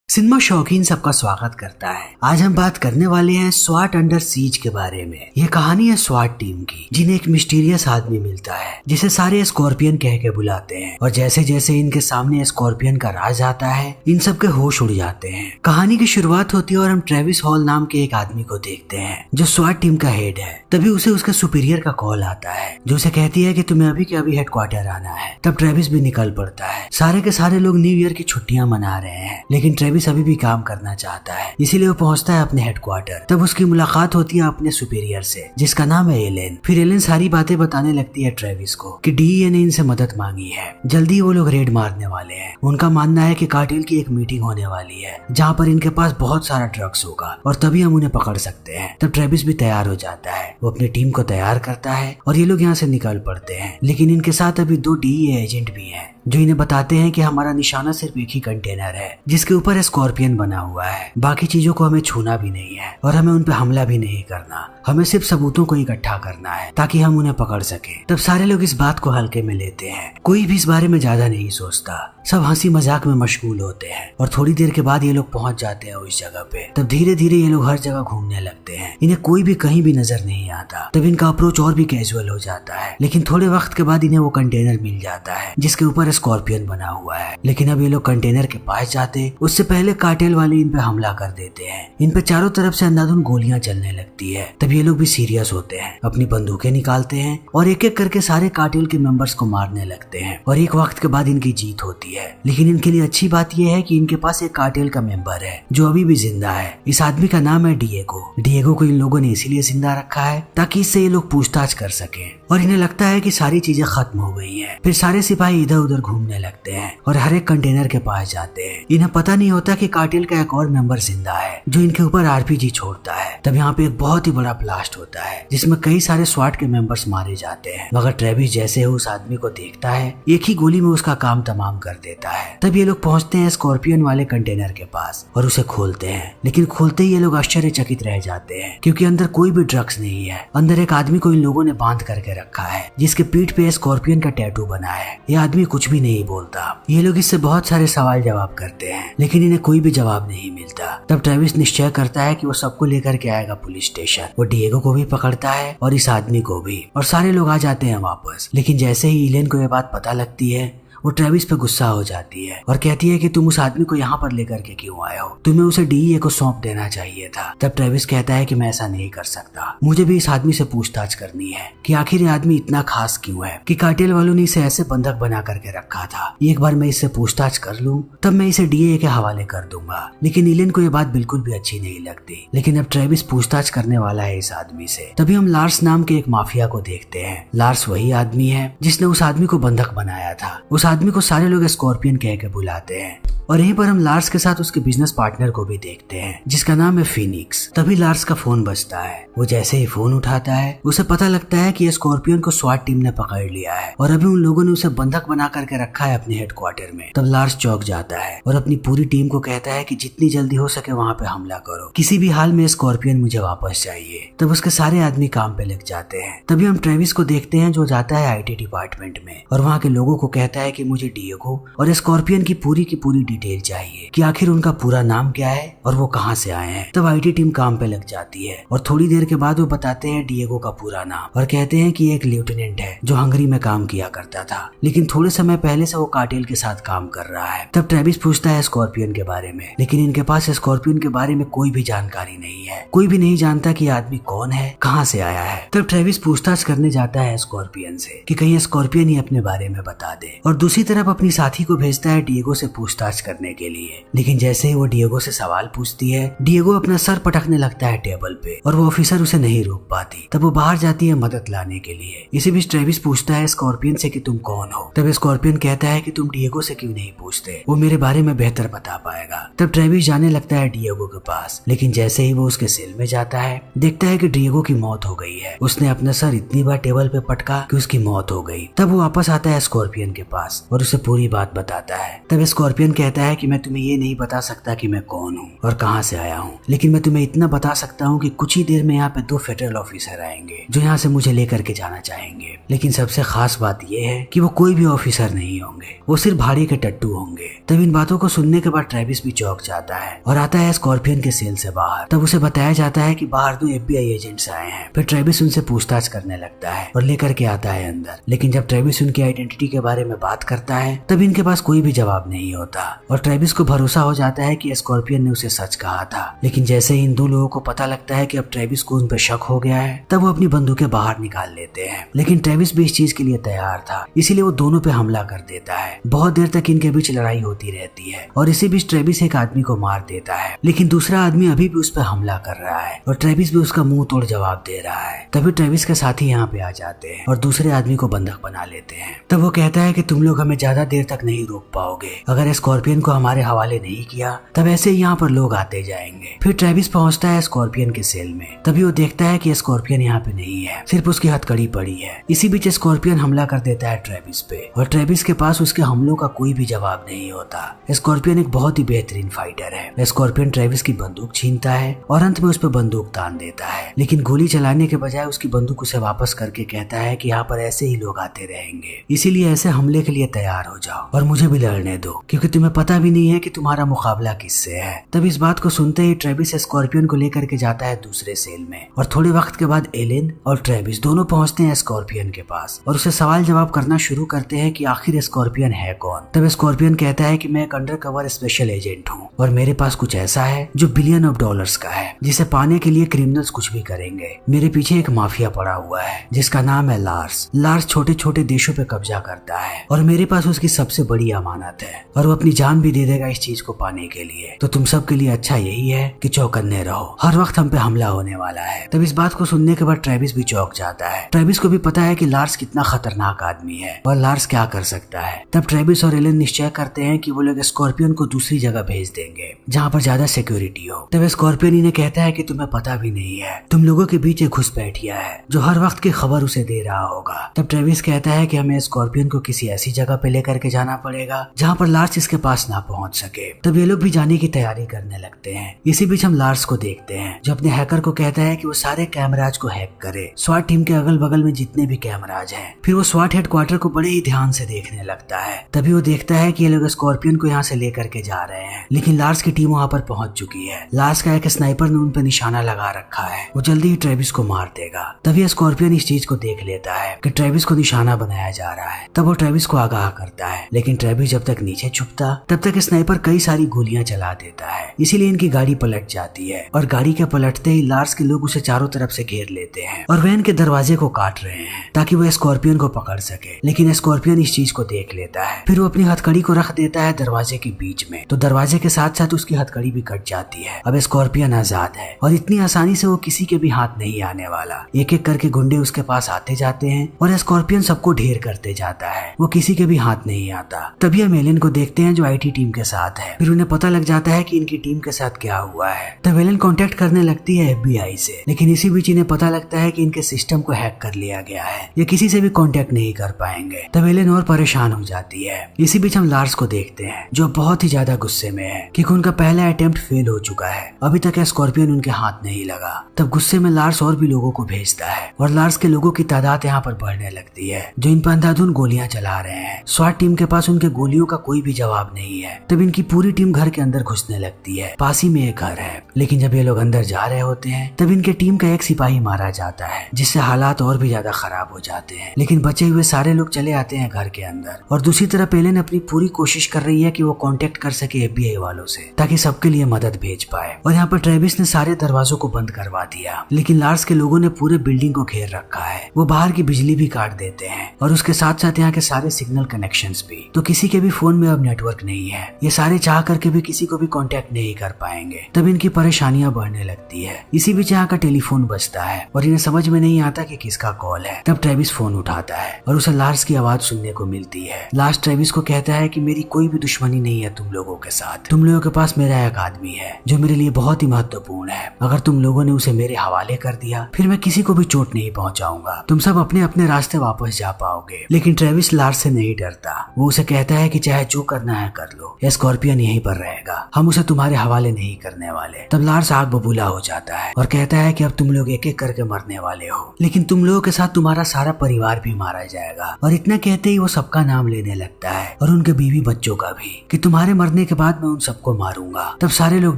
Cinema शौकीन सबका स्वागत करता है। आज हम बात करने वाले हैं स्वाट अंडर सीज के बारे में। ये कहानी है स्वाट टीम की, जिन्हें एक मिस्टीरियस आदमी मिलता है जिसे सारे स्कॉर्पियन कह के बुलाते हैं, और जैसे जैसे इनके सामने स्कॉर्पियन का राज आता है इन सब के होश उड़ जाते हैं। कहानी की शुरुआत होती है और हम ट्रेविस हॉल नाम के एक आदमी को देखते हैं जो स्वाट टीम का हेड है। तभी उसे उसके सुपीरियर का कॉल आता है जो उसे कहती है कि तुम्हें अभी के अभी हेडक्वार्टर आना है। तब ट्रेविस भी निकल पड़ता है। सारे के सारे लोग न्यू ईयर की छुट्टियां मना रहे हैं, लेकिन ट्रेविस अभी भी काम करना चाहता है, इसीलिए वो पहुंचता है अपने हेडक्वार्टर। तब उसकी मुलाकात होती है अपने सुपीरियर से जिसका नाम है एलेन। फिर एलेन सारी बातें बताने लगती है ट्रेविस को कि डीईए ने इनसे मदद मांगी है, जल्दी वो लोग रेड मारने वाले हैं। उनका मानना है कि कार्टेल की एक मीटिंग होने वाली है जहाँ पर इनके पास बहुत सारा ड्रग्स होगा और तभी हम उन्हें पकड़ सकते हैं। तब ट्रेविस भी तैयार हो जाता है, वो अपनी टीम को तैयार करता है और ये लोग यहाँ से निकल पड़ते हैं। लेकिन इनके साथ अभी 2 डीईए एजेंट भी हैं जो इन्हें बताते हैं कि हमारा निशाना सिर्फ एक ही कंटेनर है जिसके ऊपर स्कॉर्पियन बना हुआ है, बाकी चीजों को हमें छूना भी नहीं है और हमें उन पे हमला भी नहीं करना, हमें सिर्फ सबूतों को इकट्ठा करना है ताकि हम उन्हें पकड़ सके। तब सारे लोग इस बात को हल्के में लेते हैं, कोई भी इस बारे में ज्यादा नहीं सोचता, सब हंसी मजाक में मशगूल होते हैं। और थोड़ी देर के बाद ये लोग पहुंच जाते हैं उस जगह पे। तब धीरे धीरे ये लोग हर जगह घूमने लगते हैं, इन्हें कोई भी कहीं भी नजर नहीं आता। तब इनका अप्रोच और भी कैजुअल हो जाता है, लेकिन थोड़े वक्त के बाद इन्हें वो कंटेनर मिल जाता है जिसके ऊपर स्कॉर्पियन बना हुआ है। लेकिन अब ये लोग कंटेनर के पास जाते उससे पहले कार्टेल वाले इन पे हमला कर देते हैं। इन पे चारों तरफ से अंधाधुंध गोलियां चलने लगती है। तब ये लोग भी सीरियस होते हैं, अपनी बंदूकें निकालते हैं और एक एक करके सारे कार्टेल के मेंबर्स को मारने लगते हैं। और एक वक्त के बाद इनकी जीत होती है। लेकिन इनके लिए अच्छी बात यह है कि इनके पास एक कार्टेल का मेंबर है जो अभी भी जिंदा है। इस आदमी का नाम है डिएगो। डिएगो को इन लोगों ने इसीलिए जिंदा रखा है ताकि इससे ये लोग पूछताछ कर सके। और इन्हें लगता है कि सारी चीजें खत्म हो गई हैं। फिर सारे सिपाही इधर उधर घूमने लगते हैं और हर एक कंटेनर के पास जाते हैं। इन्हें पता नहीं होता कि कार्टेल का एक और मेंबर जिंदा है जो इनके ऊपर आरपीजी छोड़ता है। तब यहाँ पे एक बहुत ही बड़ा ब्लास्ट होता है जिसमें कई सारे स्वाट के मेंबर्स मारे जाते हैं, मगर ट्रेविस जैसे उस आदमी को देखता है एक ही गोली में उसका काम तमाम कर देता है। तब ये लोग पहुंचते हैं स्कॉर्पियन वाले कंटेनर के पास और उसे खोलते हैं, लेकिन खोलते ही ये लोग आश्चर्यचकित रह जाते हैं क्योंकि अंदर कोई भी ड्रग्स नहीं है। अंदर एक आदमी को इन लोगों ने बांध करके रखा है जिसके पीठ पे स्कॉर्पियन का टैटू बना है। ये आदमी कुछ भी नहीं बोलता। ये लोग इससे बहुत सारे सवाल जवाब करते हैं लेकिन इन्हें कोई भी जवाब नहीं मिलता। तब ट्रेविस निश्चय करता है कि वो सबको लेकर के आएगा पुलिस स्टेशन। वो डिएगो को भी पकड़ता है और इस आदमी को भी, और सारे लोग आ जाते हैं वापस। लेकिन जैसे ही एलेन को ये बात पता लगती है वो ट्रेविस पे गुस्सा हो जाती है और कहती है कि तुम उस आदमी को यहाँ पर लेकर के क्यों आए हो, तुम्हें उसे डीईए को सौंप देना चाहिए था। तब ट्रेविस कहता है कि मैं ऐसा नहीं कर सकता, मुझे भी इस आदमी से पूछताछ करनी है कि आखिर ये आदमी इतना खास क्यों है कि कार्टेल वालों ने इसे ऐसे बंधक बना करके रखा था। एक बार मैं इससे पूछताछ कर लूं तब मैं इसे डीईए के हवाले कर दूंगा। लेकिन एलेन को ये बात बिल्कुल भी अच्छी नहीं लगती। लेकिन अब ट्रेविस पूछताछ करने वाला है इस आदमी से। तभी हम लार्स नाम के एक माफिया को देखते हैं। लार्स वही आदमी है जिसने उस आदमी को बंधक बनाया था। उस आदमी को सारे लोग स्कॉर्पियन कह के बुलाते हैं। और यहीं पर हम लार्स के साथ उसके बिजनेस पार्टनर को भी देखते हैं जिसका नाम है फिनिक्स। तभी लार्स का फोन बजता है। वो जैसे ही फोन उठाता है उसे पता लगता है कि स्कॉर्पियन को स्वाट टीम ने पकड़ लिया है और अभी उन लोगों ने उसे बंधक बना करके रखा है अपने हेडक्वार्टर में। तब लार्स चौंक जाता है और अपनी पूरी टीम को कहता है कि जितनी जल्दी हो सके वहाँ पे हमला करो, किसी भी हाल में स्कॉर्पियन मुझे वापस चाहिए। तब उसके सारे आदमी काम पे लग जाते हैं। तभी हम ट्रेविस को देखते हैं जो जाता है आईटी डिपार्टमेंट में और वहाँ के लोगों को कहता है कि मुझे डिएगो और स्कॉर्पियन की पूरी डिटेल चाहिए कि आखिर उनका पूरा नाम क्या है और वो कहाँ से आए हैं। तब आईटी टीम काम पे लग जाती है और थोड़ी देर के बाद वो बताते हैं डिएगो का पूरा नाम और कहते हैं कि एक लेफ्टिनेंट है जो हंगरी में काम किया करता था, लेकिन थोड़े समय पहले से वो कार्टेल के साथ काम कर रहा है। तब ट्रेविस पूछता है स्कॉर्पियन के बारे में, लेकिन इनके पास स्कॉर्पियन के बारे में कोई भी जानकारी नहीं है। कोई भी नहीं जानता कि आदमी कौन है, कहाँ से आया है। तब ट्रेविस पूछताछ करने जाता है स्कॉर्पियन से कि कहीं स्कॉर्पियन ही अपने बारे में बता दे, और दूसरी तरफ अपनी साथी को भेजता है डिएगो से पूछताछ करने के लिए। लेकिन जैसे ही वो डिएगो से सवाल पूछती है डिएगो अपना सर पटकने लगता है टेबल पे और वो ऑफिसर उसे नहीं रोक पाती। तब वो बाहर जाती है मदद लाने के लिए। इसी बीच ट्रेविस पूछता है स्कॉर्पियन से कि तुम कौन हो। तब स्कॉर्पियन कहता है कि तुम डिएगो से क्यों नहीं पूछते, वो मेरे बारे में बेहतर बता पाएगा। तब ट्रेविस जाने लगता है डिएगो के पास, लेकिन जैसे ही वो उसके सेल में जाता है देखता है कि डिएगो की मौत हो गई है। उसने अपना सर इतनी बार टेबल पे पटका कि उसकी मौत हो गई। तब वो वापस आता है स्कॉर्पियन के पास पास और उसे पूरी बात बताता है। तब स्कॉर्पियन कहता है कि मैं तुम्हें ये नहीं बता सकता कि मैं कौन हूँ और कहाँ से आया हूँ, लेकिन मैं तुम्हें इतना बता सकता हूँ कि कुछ ही देर में यहाँ पे 2 फेडरल ऑफिसर आएंगे जो यहाँ से मुझे लेकर के जाना चाहेंगे। लेकिन सबसे खास बात यह है कि वो कोई भी ऑफिसर नहीं होंगे, वो सिर्फ भाड़े के टट्टू होंगे। तब इन बातों को सुनने के बाद ट्रेविस भी चौंक जाता है और आता है स्कॉर्पियन के सेल से बाहर। तब उसे बताया जाता है कि बाहर 2 FBI एजेंट्स आए हैं। फिर ट्रेविस उनसे पूछताछ करने लगता है और लेकर के आता है अंदर। लेकिन जब ट्रेविस उनकी आइडेंटिटी के बारे में बात करता है तब इनके पास कोई भी जवाब नहीं होता और ट्रेविस को भरोसा हो जाता है कि स्कॉर्पियन ने उसे सच कहा था। लेकिन जैसे ही इन 2 लोगों को पता लगता है कि अब ट्रेविस को उन पर शक हो गया है तब वो अपनी बंदूकें बाहर निकाल लेते हैं। लेकिन ट्रेविस भी इस चीज के लिए तैयार था, इसीलिए वो दोनों पे हमला कर देता है। बहुत देर तक इनके बीच लड़ाई होती रहती है और इसी बीच ट्रेविस एक आदमी को मार देता है, लेकिन दूसरा आदमी अभी भी उस पर हमला कर रहा है और ट्रेविस भी उसका मुंह तोड़ जवाब दे रहा है। तभी ट्रेविस के साथी यहाँ पे आ जाते हैं और दूसरे आदमी को बंधक बना लेते हैं। तब वो कहता है कि तुम लोग हमें ज्यादा देर तक नहीं रोक पाओगे, अगर स्कॉर्पियन को हमारे हवाले नहीं किया तब ऐसे ही यहाँ पर लोग आते जाएंगे। फिर ट्रेविस पहुंचता है स्कॉर्पियन के सेल में। तभी वो देखता है कि स्कॉर्पियन यहाँ पे नहीं है, सिर्फ उसकी हथकड़ी पड़ी है। इसी बीच स्कॉर्पियन हमला कर देता है ट्रेविस पे और ट्रेविस के पास उसके हमलों का कोई भी जवाब नहीं होता। स्कॉर्पियन एक बहुत ही बेहतरीन फाइटर है। स्कॉर्पियन ट्रेविस की बंदूक छीनता है और अंत में उस पर बंदूक तान देता है, लेकिन गोली चलाने के बजाय उसकी बंदूक उसे वापस करके कहता है कि यहाँ पर ऐसे ही लोग आते रहेंगे, इसीलिए ऐसे हमले के लिए तैयार हो जाओ और मुझे भी लड़ने दो, क्योंकि तुम्हें पता भी नहीं है कि तुम्हारा मुकाबला किससे है। तब इस बात को सुनते ही ट्रेविस स्कॉर्पियन को लेकर के जाता है दूसरे सेल में और थोड़े वक्त के बाद एलेन और ट्रेविस दोनों पहुंचते हैं स्कॉर्पियन के पास और उसे सवाल जवाब करना शुरू करते हैं कि आखिर स्कॉर्पियन है कौन। तब स्कॉर्पियन कहता है कि मैं एक अंडरकवर स्पेशल एजेंट हूँ और मेरे पास कुछ ऐसा है जो $1 बिलियन का है, जिसे पाने के लिए क्रिमिनल्स कुछ भी करेंगे। मेरे पीछे एक माफिया पड़ा हुआ है जिसका नाम है लार्स। लार्स छोटे छोटे देशों पे कब्जा करता है और मेरे पास उसकी सबसे बड़ी अमानत है और वो अपनी जान भी दे देगा इस चीज को पाने के लिए। तो तुम सब के लिए अच्छा यही है कि चौकन्ने रहो, हर वक्त हम पे हमला होने वाला है। तब इस बात को सुनने के बाद ट्रेविस भी चौंक जाता है। ट्रेविस को भी पता है कि लार्स कितना खतरनाक आदमी है और लार्स क्या कर सकता है। तब ट्रेविस और एलेन निश्चय करते हैं कि वो लोग स्कॉर्पियन को दूसरी जगह भेज देंगे जहाँ पर ज्यादा सिक्योरिटी हो। तब स्कॉर्पियन इन्हें कहता है कि तुम्हें पता भी नहीं है, तुम लोगों के बीच एक घुसपैठिया है जो हर वक्त की खबर उसे दे रहा होगा। तब ट्रेविस कहता है कि हमें स्कॉर्पियन को किसी ऐसी जगह पे लेकर के जाना पड़ेगा जहाँ पर लार्स इसके पास ना पहुँच सके। तब ये लोग भी जाने की तैयारी करने लगते हैं। इसी बीच हम लार्स को देखते हैं जो अपने हैकर को कहता है कि वो सारे कैमराज को हैक करे, स्वाट टीम के अगल बगल में जितने भी कैमराज हैं। फिर वो स्वाट हेडक्वार्टर को बड़े ही ध्यान से देखने लगता है। तभी वो देखता है कि ये लोग स्कॉर्पियन को यहाँ से लेकर के जा रहे हैं, लेकिन लार्स की टीम वहाँ पर पहुंच चुकी है। लार्स का एक स्नाइपर ने उन पर निशाना लगा रखा है, वो जल्दी ही ट्रेविस को मार देगा। तभी स्कॉर्पियन इस चीज को देख लेता है कि ट्रेविस को निशाना बनाया जा रहा है। तब वो ट्रेविस को आगाह करता है, लेकिन ट्रेविस जब तक नीचे छुपता तब तक स्नाइपर कई सारी गोलियां चला देता है, इसीलिए इनकी गाड़ी पलट जाती है और गाड़ी के पलटते ही लार्स के लोग उसे चारों तरफ से घेर लेते हैं और वैन के दरवाजे को काट रहे हैं ताकि वो स्कॉर्पियन को पकड़ सके। लेकिन स्कॉर्पियन इस चीज को देख लेता है, फिर वो अपनी हथकड़ी को रख देता है दरवाजे के बीच में, तो दरवाजे के साथ साथ उसकी हथकड़ी भी कट जाती है। अब स्कॉर्पियन आजाद है और इतनी आसानी से वो किसी के भी हाथ नहीं आने वाला। एक एक करके गुंडे उसके पास आते जाते हैं और स्कॉर्पियन सबको ढेर करते जाता है, वो किसी के भी हाथ नहीं आता। तभी हम एलेन को देखते हैं जो IT टीम के साथ है। फिर उन्हें पता लग जाता है कि इनकी टीम के साथ क्या हुआ है। तब एलेन कांटेक्ट करने लगती है FBI से, लेकिन इसी बीच इन्हें पता लगता है कि इनके सिस्टम को हैक कर लिया गया है, ये किसी से भी कांटेक्ट नहीं कर पाएंगे। तब एलेन और परेशान हो जाती है। इसी बीच हम लार्स को देखते हैं जो बहुत ही ज्यादा गुस्से में है क्योंकि उनका पहला अटेम्प्ट फेल हो चुका है, अभी तक स्कॉर्पियन उनके हाथ नहीं लगा। तब गुस्से में लार्स और भी लोगों को भेजता है और लार्स के लोगों की तादाद यहाँ पर बढ़ने लगती है जो इन पर अंधाधुंध गोलियां चला रहे हैं। स्वाट टीम के पास उनके गोलियों का कोई भी जवाब नहीं है। तब इनकी पूरी टीम घर के अंदर घुसने लगती है, पास ही में एक घर है। लेकिन जब ये लोग अंदर जा रहे होते हैं तब इनके टीम का एक सिपाही मारा जाता है, जिससे हालात और भी ज्यादा खराब हो जाते हैं। लेकिन बचे हुए सारे लोग चले आते हैं घर के अंदर और दूसरी तरफ एलेन अपनी पूरी कोशिश कर रही है कि वो कांटेक्ट कर सके FBI वालों से ताकि सबके लिए मदद भेज पाए। और यहाँ पर ट्रेविस ने सारे दरवाजों को बंद करवा दिया, लेकिन लार्स के लोगों ने पूरे बिल्डिंग को घेर रखा है। वो बाहर की बिजली भी काट देते हैं और उसके साथ साथ यहाँ के सारे सिग्नल कनेक्शंस भी। तो किसी के भी फोन में अब नेटवर्क नहीं है, ये सारे चाह करके भी किसी को भी कांटेक्ट नहीं कर पाएंगे। तब इनकी परेशानियां बढ़ने लगती है। इसी बीच यहाँ का टेलीफोन बजता है और इन्हें समझ में नहीं आता कि किसका कॉल है। तब ट्रेविस फोन उठाता है और उसे लार्स की आवाज सुनने को मिलती है। लार्स ट्रेविस को कहता है कि मेरी कोई भी दुश्मनी नहीं है तुम लोगों के साथ, तुम लोगों के पास मेरा एक आदमी है जो मेरे लिए बहुत ही महत्वपूर्ण है। अगर तुम लोगों ने उसे मेरे हवाले कर दिया फिर मैं किसी को भी चोट नहीं पहुंचाऊंगा, तुम सब अपने अपने रास्ते वापस जा पाओगे। लेकिन ट्रेविस लार्स से नहीं नहीं डरता। वो उसे कहता है कि चाहे जो करना है कर लो, स्कॉर्पियन यहीं पर रहेगा, हम उसे तुम्हारे हवाले नहीं करने वाले। तब लार्स आग बबूला हो जाता है और कहता है कि अब तुम लोग एक एक करके मरने वाले हो, लेकिन तुम लोगों के साथ तुम्हारा सारा परिवार भी मारा जाएगा। और इतना कहते ही वो सबका नाम लेने लगता है और उनके बीवी बच्चों का भी, कि तुम्हारे मरने के बाद मैं उन सबको मारूंगा। तब सारे लोग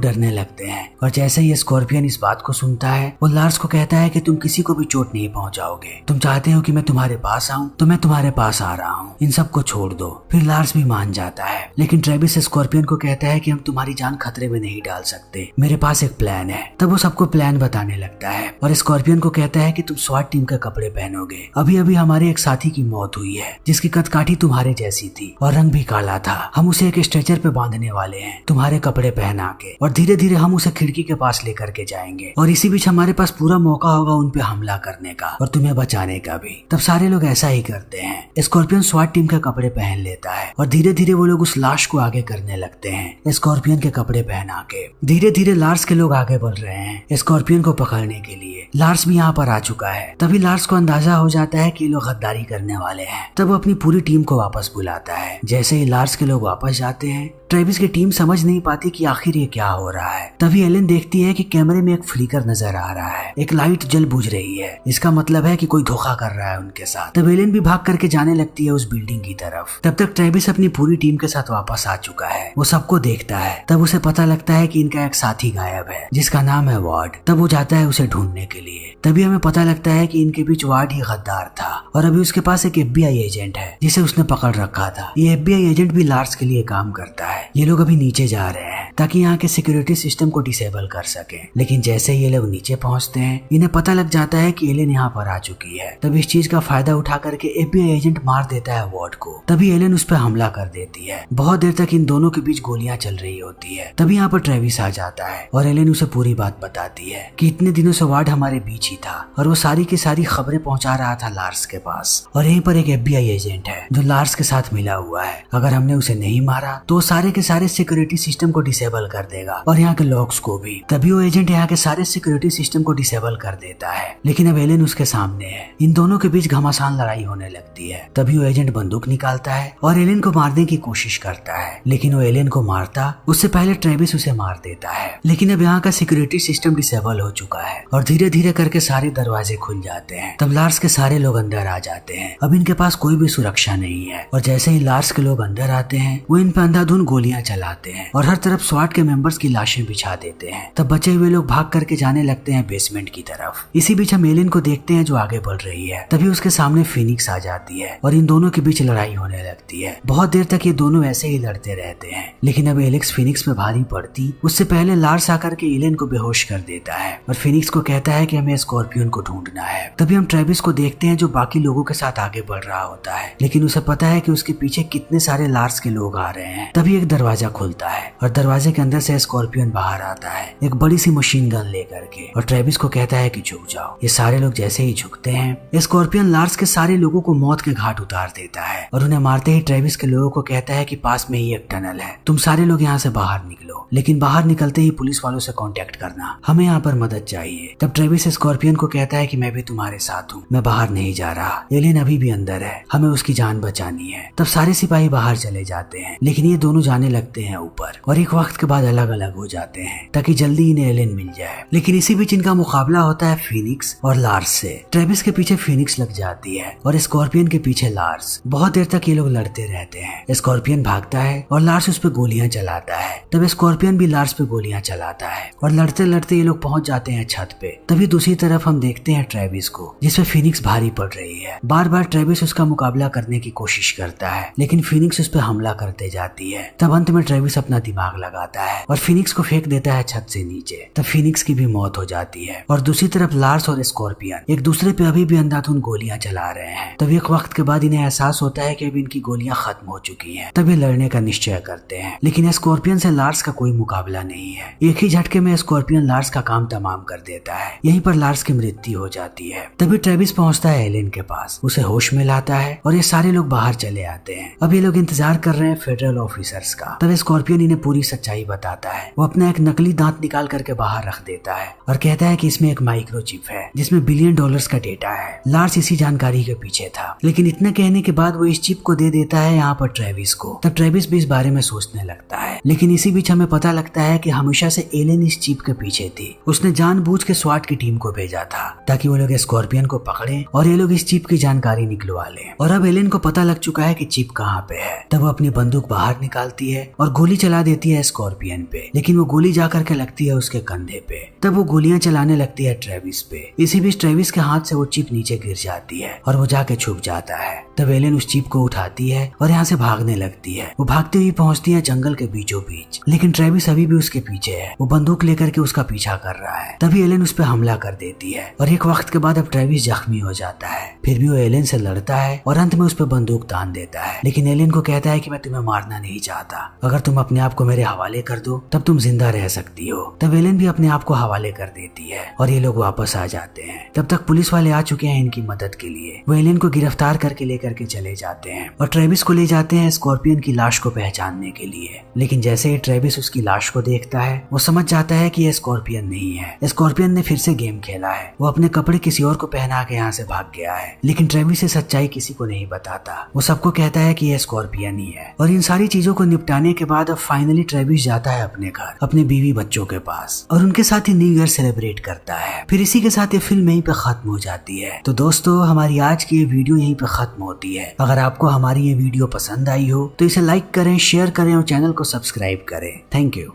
डरने लगते हैं और जैसे ही स्कॉर्पियन इस बात को सुनता है वो लार्स को कहता है कि तुम किसी को भी चोट नहीं पहुंचाओगे, तुम चाहते हो कि मैं तुम्हारे पास आऊं तो मैं तुम्हारे पास आ रहा हूं, इन सबको छोड़ दो। फिर लार्स भी मान जाता है, लेकिन ट्रेविस स्कॉर्पियन को कहता है कि हम तुम्हारी जान खतरे में नहीं डाल सकते, मेरे पास एक प्लान है। तब वो सबको प्लान बताने लगता है और स्कॉर्पियन को कहता है कि तुम स्वाट टीम के कपड़े पहनोगे। अभी अभी हमारे एक साथी की मौत हुई है जिसकी कदकाठी तुम्हारे जैसी थी और रंग भी काला था, हम उसे एक स्ट्रेचर पे बांधने वाले हैं तुम्हारे कपड़े पहना के, और धीरे धीरे हम उसे खिड़की के पास लेकर के जाएंगे और इसी बीच हमारे पास पूरा मौका होगा उन पे हमला करने का और तुम्हें बचाने का भी। तब सारे लोग ऐसा ही करते हैं। स्कॉर्पियन स्वाट टीम के कपड़े पहन लेता है और धीरे धीरे वो लोग उस लाश को आगे करने लगते हैं स्कॉर्पियन के कपड़े पहना के। धीरे धीरे लार्स के लोग आगे बढ़ रहे हैं स्कॉर्पियन को पकड़ने के लिए। लार्स भी यहाँ पर आ चुका है। तभी लार्स को अंदाजा हो जाता है कि ये लोग गद्दारी करने वाले हैं। तब वो अपनी पूरी टीम को वापस बुलाता है। जैसे ही लार्स के लोग वापस जाते हैं ट्रेविस की टीम समझ नहीं पाती कि आखिर ये क्या हो रहा है। तभी एलेन देखती है कि कैमरे में एक फ्लिकर नजर आ रहा है, एक लाइट जल बुझ रही है, इसका मतलब है कि कोई धोखा कर रहा है उनके साथ। तब एलेन भी भाग करके जाने लगती है उस बिल्डिंग की तरफ। तब तक ट्रेविस अपनी पूरी टीम के साथ वापस आ चुका है। वो सबको देखता है। तब उसे पता लगता है कि इनका एक साथी गायब है जिसका नाम है वार्ड। तब वो जाता है उसे ढूंढने के लिए। तभी हमें पता लगता है कि इनके बीच वार्ड ही गद्दार था और अभी उसके पास एक FBI एजेंट है जिसे उसने पकड़ रखा था। ये FBI एजेंट भी लार्स के लिए काम करता है। ये लोग अभी नीचे जा रहे हैं ताकि यहाँ के सिक्योरिटी सिस्टम को डिसेबल कर सके, लेकिन जैसे ये लोग नीचे पहुँचते हैं इन्हें पता लग जाता है कि एलेन यहाँ पर आ चुकी है। तब इस चीज का फायदा उठा करके FBI एजेंट मार देता है वार्ड को। तभी एलेन उस पर हमला कर देती है। बहुत देर तक इन दोनों के बीच गोलियां चल रही होती है। तभी यहाँ पर ट्रेविस आ जाता है और एलेन उसे पूरी बात बताती है कि इतने दिनों से वार्ड हमारे बीच ही था और वो सारी की सारी खबरें पहुंचा रहा था लार्स के पास, और यहीं पर एक FBI एजेंट है जो लार्स के साथ मिला हुआ है। अगर हमने उसे नहीं मारा तो सारे के सारे सिक्योरिटी सिस्टम को डिसेबल कर देगा और यहाँ के लॉक्स को भी। तभी वो एजेंट यहाँ के सारे सिक्योरिटी सिस्टम को डिसेबल कर देता है, लेकिन अब एलेन उसके सामने है। इन दोनों के बीच घमासान लड़ाई होने लगती है। तभी वो एजेंट बंदूक निकालता है और एलेन को मारने की कोशिश करता है, लेकिन वो एलेन को मारता उससे पहले ट्रेविस उसे मार देता है। लेकिन अब यहाँ का सिक्योरिटी सिस्टम डिसेबल हो चुका है और धीरे धीरे करके सारे दरवाजे खुल जाते हैं। तब लार्स के सारे लोग अंदर आ जाते हैं। अब इनके पास कोई भी सुरक्षा नहीं है और जैसे ही लार्स के लोग अंदर आते हैं वो इन पर अंधाधुंध गोलियां चलाते हैं और हर तरफ स्वाट के मेंबर्स की लाशें बिछा देते हैं। तब बचे हुए लोग भाग करके जाने लगते हैं बेसमेंट की तरफ। इसी बीच हम एलेन को देखते हैं जो आगे बढ़ रही है। तभी उसके सामने फिनिक्स आ जाती है और इन दोनों के बीच लड़ाई होने लगती है। बहुत देर तक ये दोनों ऐसे ही लड़ते रहते हैं, लेकिन अब एलेक्स फिनिक्स में भारी पड़ती उससे पहले लार्स आकर के एलेन को बेहोश कर देता है और फिनिक्स को कहता है कि हमें स्कॉर्पियन को ढूंढना है। तभी हम ट्रेविस को देखते हैं जो बाकी लोगों के साथ आगे बढ़ रहा होता है, लेकिन उसे पता है कि उसके पीछे कितने सारे लार्स के लोग आ रहे हैं। तभी एक दरवाजा खुलता है और दरवाजे के अंदर से स्कॉर्पियन बाहर आता है एक बड़ी सी मशीन गन लेकर के और ट्रेविस को कहता है कि झुक जाओ। ये सारे लोग जैसे ही झुकते हैं स्कॉर्पियन लार्स के सारे लोगों को मौत के घाट उतार देता है और उन्हें मारते ही ट्रेविस के लोगों को कहता है कि पास में ही एक टनल है, तुम सारे लोग यहाँ से बाहर निकलो, लेकिन बाहर निकलते ही पुलिस वालों से कांटेक्ट करना, हमें यहाँ पर मदद चाहिए। तब ट्रेविस स्कॉर्पियन को कहता है कि मैं भी तुम्हारे साथ हूँ, मैं बाहर नहीं जा रहा, एलेन अभी भी अंदर है, हमें उसकी जान बचानी है। तब सारे सिपाही बाहर चले जाते हैं, लेकिन ये दोनों जाने लगते हैं ऊपर और एक वक्त के बाद अलग अलग हो जाते हैं ताकि जल्दी इन्हें एलेन मिल जाए। लेकिन इसी बीच इनका मुकाबला होता है फिनिक्स और लार्स से। ट्रेविस के पीछे फिनिक्स लग जाती है और स्कॉर्पियन के पीछे लार्स। बहुत देर तक ये लोग लड़ते रहते हैं। स्कॉर्पियन भागता है और लार्स उस पर गोलियां चलाता है। तब स्कॉर्पियन भी लार्स पे गोलियां चलाता है और लड़ते लड़ते ये लोग पहुंच जाते हैं छत पे। तभी दूसरी तरफ हम देखते हैं ट्रेविस को जिसपे फिनिक्स भारी पड़ रही है। बार बार ट्रेविस उसका मुकाबला करने की कोशिश करता है, लेकिन फिनिक्स उस पर हमला करते जाती है। तब अंत में ट्रेविस अपना दिमाग लगाता है और फिनिक्स को फेंक देता है छत से नीचे। तब फिनिक्स की भी मौत हो जाती है और दूसरी तरफ लार्स और स्कॉर्पियन एक दूसरे पे अभी भी अंधाधुंध गोलियां चला रहे हैं। तब एक वक्त के बाद इन्हें एहसास होता है कि अब इनकी गोलियां खत्म हो चुकी हैं। तब ये लड़ने का निश्चय करते हैं, लेकिन स्कॉर्पियन से लार्स का कोई मुकाबला नहीं है। एक ही झटके में स्कॉर्पियन लार्स का काम तमाम कर देता है। यहीं पर लार्स की मृत्यु हो जाती है। तभी ट्रेविस पहुंचता है एलेन के पास, उसे होश में लाता है और ये सारे लोग बाहर चले आते हैं। अब ये लोग इंतजार कर रहे हैं फेडरल ऑफिसर्स ट्रेविस का। तब स्कॉर्पियन इन्हें पूरी सच्चाई बताता है। वो अपना एक नकली दांत निकाल करके बाहर रख देता है और कहता है कि इसमें एक माइक्रोचिप है जिसमें $1 बिलियन का डेटा है। लार्स इसी जानकारी के पीछे था, लेकिन इतना कहने के बाद वो इस चिप को दे देता है यहाँ पर ट्रेविस को। तब ट्रेविस भी इस बारे में सोचने लगता है, लेकिन इसी बीच हमें पता लगता है कि हमेशा से एलेन इस चिप के पीछे थी। उसने जानबूझ के स्वाट की टीम को भेजा था ताकि वो लोग स्कॉर्पियन को पकड़े और ये लोग इस चिप की जानकारी निकलवा लें। और अब एलेन को पता लग चुका है कि चिप कहाँ पे है। तब वो अपनी बंदूक बाहर निकालती है और गोली चला देती है स्कॉर्पियन पे, लेकिन वो गोली जाकर के लगती है उसके कंधे पे। तब वो गोलियां चलाने लगती है ट्रेविस पे। इसी बीच ट्रेविस के हाथ से वो चिप नीचे गिर जाती है और वो जाके छुप जाता है। तब एलेन उस चिप को उठाती है और यहाँ से भागने लगती है। वो भागती हुई पहुंचती है जंगल के बीचों बीच, लेकिन ट्रेविस अभी भी उसके पीछे है। वो बंदूक लेकर के उसका पीछा कर रहा है। तभी एलेन उस पर हमला कर देती है और एक वक्त के बाद अब ट्रेविस जख्मी हो जाता है। फिर भी वो एलेन से लड़ता है और अंत में उस पर बंदूक तान देता है, लेकिन एलेन को कहता है कि मैं तुम्हें मारना नहीं चाहता। अगर तुम अपने आप को मेरे हवाले कर दो तब तुम जिंदा रह सकती हो। तब एलेन भी अपने आप को हवाले कर देती है और ये लोग वापस आ जाते हैं। तब तक पुलिस वाले आ चुके हैं इनकी मदद के लिए। वो एलेन को गिरफ्तार करके लेकर के चले जाते हैं और ट्रेविस को ले जाते हैं स्कॉर्पियन की लाश को पहचानने के लिए। लेकिन जैसे ही ट्रेविस उसकी लाश को देखता है वो समझ जाता है कि यह स्कॉर्पियन नहीं है। स्कॉर्पियन ने फिर से गेम खेला है। वो अपने कपड़े किसी और को पहना के यहाँ से भाग गया है, लेकिन ट्रेविस ये सच्चाई किसी को नहीं बताता। वो सबको कहता है कि यह स्कॉर्पियन ही है। और इन सारी चीजों को निपटाने के बाद अब फाइनली ट्रेविस जाता है अपने घर, अपने बीवी बच्चों के पास, और उनके साथ ही न्यू ईयर सेलिब्रेट करता है। फिर इसी के साथ ये फिल्म यहीं पे खत्म हो जाती है। तो दोस्तों, हमारी आज की ये वीडियो यहीं पे खत्म होती है। अगर आपको हमारी ये वीडियो पसंद आई हो तो इसे लाइक करें, शेयर करें और चैनल को सब्सक्राइब करें। Thank you.